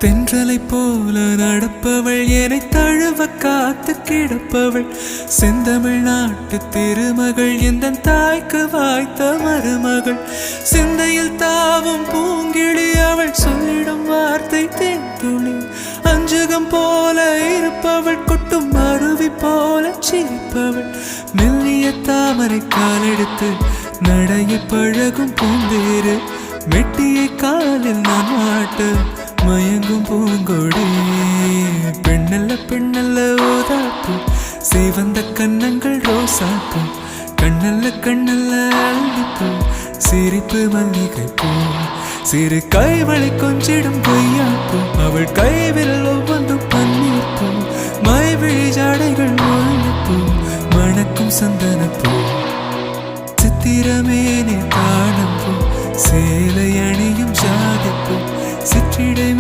தென்றலை போல நடப்பவள் என்னை தழுவ காத்து கிடப்பவள் செந்தமிழ்நாட்டு திருமகள் எந்த தாய்க்கு வாய்த்த மருமகள் சிந்தையில் தாவும் பூங்கிழி அவள் சொல்லிடும் வார்த்தை தேன்துளி அஞ்சுகம் போல இருப்பவள் கொட்டும் அருவி போல சிரிப்பவள் மெல்லிய தாமரை காலெடுத்து நடைய பழகும் பூந்தேறு மெட்டியை காலில் நான் மாட்டு மயங்கும் பூங்கொடி பெண்ணல்ல பெண்ணல்ல ஓதாப்பு சிவந்த கன்னங்கள் ரோசாப்பு கண்ணல்ல கண்ணல்ல அள்ளிப்பூ சிரிப்பு மல்லிகை பூ சிறு கைவளை கொஞ்சிடும் பொய்யாப்பு அவள் கைவிரல் ஒவ்வொன்றும் பன்னீர் பூ மைவிழி ஜாடைகள் முள்ளிப்பூ மணக்கும் சந்த